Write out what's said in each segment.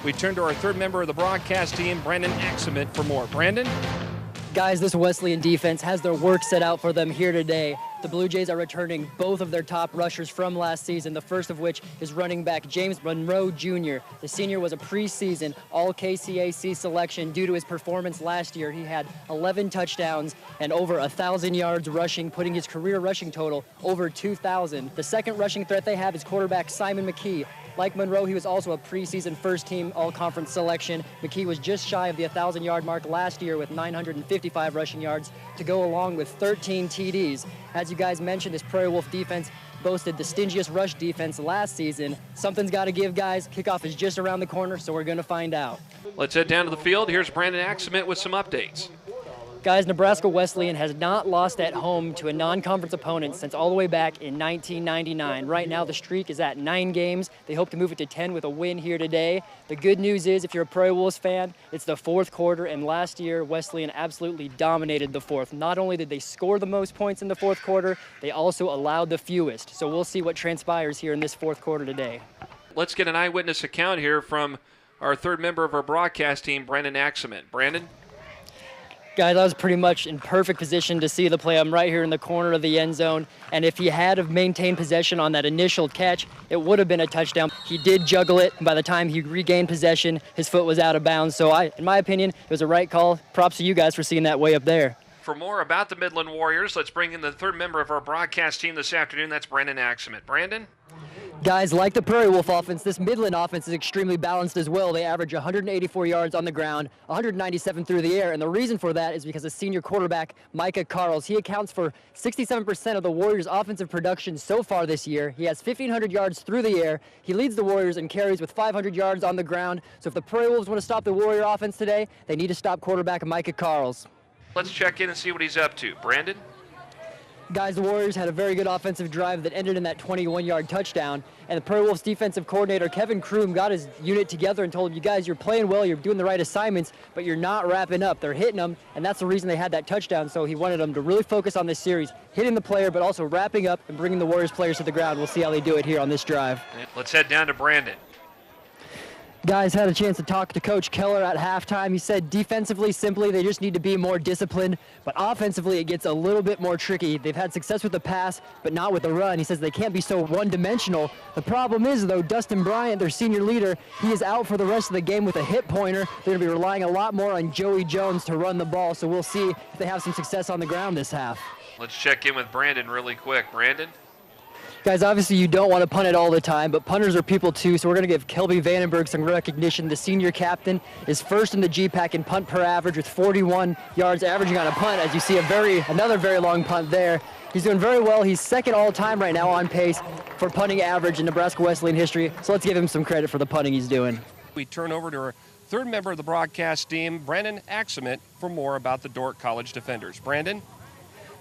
We turn to our third member of the broadcast team, Brandon Axement, for more. Brandon? Guys, this Wesleyan defense has their work set out for them here today. The Blue Jays are returning both of their top rushers from last season, the first of which is running back James Monroe Jr. The senior was a preseason All-KCAC selection due to his performance last year. He had 11 touchdowns and over 1,000 yards rushing, putting his career rushing total over 2,000. The second rushing threat they have is quarterback Simon McKee. Like Monroe, he was also a preseason first-team all-conference selection. McKee was just shy of the 1,000-yard mark last year with 955 rushing yards to go along with 13 TDs. As you guys mentioned, this Prairie Wolf defense boasted the stingiest rush defense last season. Something's got to give, guys. Kickoff is just around the corner, so we're going to find out. Let's head down to the field. Here's Brandon Axement with some updates. Guys, Nebraska Wesleyan has not lost at home to a non-conference opponent since all the way back in 1999. Right now, the streak is at 9 games. They hope to move it to 10 with a win here today. The good news is, if you're a Prairie Wolves fan, it's the fourth quarter, and last year, Wesleyan absolutely dominated the fourth. Not only did they score the most points in the fourth quarter, they also allowed the fewest. So we'll see what transpires here in this fourth quarter today. Let's get an eyewitness account here from our third member of our broadcast team, Brandon Axement. Brandon? Guys, I was pretty much in perfect position to see the play. I'm right here in the corner of the end zone, and if he had have maintained possession on that initial catch, it would have been a touchdown. He did juggle it, and by the time he regained possession, his foot was out of bounds. So in my opinion, it was a right call. Props to you guys for seeing that way up there. For more about the Midland Warriors, let's bring in the third member of our broadcast team this afternoon. That's Brandon Axement. Brandon? Guys, like the Prairie Wolf offense, this Midland offense is extremely balanced as well. They average 184 yards on the ground, 197 through the air, and the reason for that is because of senior quarterback Micah Carls. He accounts for 67% of the Warriors' offensive production so far this year. He has 1,500 yards through the air. He leads the Warriors in carries with 500 yards on the ground. So if the Prairie Wolves want to stop the Warrior offense today, they need to stop quarterback Micah Carls. Let's check in and see what he's up to. Brandon? Guys, the Warriors had a very good offensive drive that ended in that 21-yard touchdown, and the Prairie Wolves defensive coordinator, Kevin Kroom, got his unit together and told him, you guys, you're playing well, you're doing the right assignments, but you're not wrapping up. They're hitting them, and that's the reason they had that touchdown, so he wanted them to really focus on this series, hitting the player, but also wrapping up and bringing the Warriors players to the ground. We'll see how they do it here on this drive. Let's head down to Brandon. Guys, had a chance to talk to Coach Keller at halftime. He said defensively, simply, they just need to be more disciplined, but offensively, it gets a little bit more tricky. They've had success with the pass, but not with the run. He says they can't be so one-dimensional. The problem is, though, Dustin Bryant, their senior leader, he is out for the rest of the game with a hip pointer. They're going to be relying a lot more on Joey Jones to run the ball, so we'll see if they have some success on the ground this half. Let's check in with Brandon really quick. Brandon? Guys, obviously you don't want to punt it all the time, but punters are people too, so we're going to give Kelby Vandenberg some recognition. The senior captain is first in the GPAC in punt per average with 41 yards averaging on a punt, as you see another very long punt there. He's doing very well. He's second all-time right now on pace for punting average in Nebraska Wesleyan history, so let's give him some credit for the punting he's doing. We turn over to our third member of the broadcast team, Brandon Axement, for more about the Dordt College Defenders. Brandon?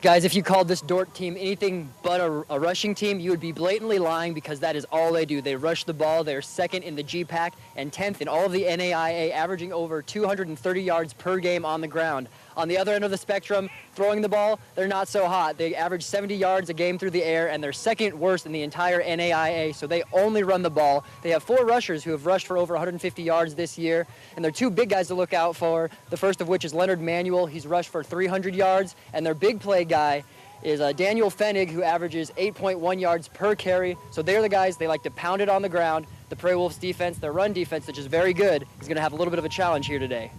Guys, if you called this Dordt team anything but a rushing team, you would be blatantly lying, because that is all they do. They rush the ball. They're second in the GPAC and 10th in all of the NAIA, averaging over 230 yards per game on the ground. On the other end of the spectrum, throwing the ball, they're not so hot. They average 70 yards a game through the air, and they're second worst in the entire NAIA, so they only run the ball. They have 4 rushers who have rushed for over 150 yards this year, and they're 2 big guys to look out for, the first of which is Leonard Manuel. He's rushed for 300 yards, and their big play guy is Daniel Fenig, who averages 8.1 yards per carry. So they're the guys, they like to pound it on the ground. The Prairie Wolves defense, their run defense, which is very good, is going to have a little bit of a challenge here today.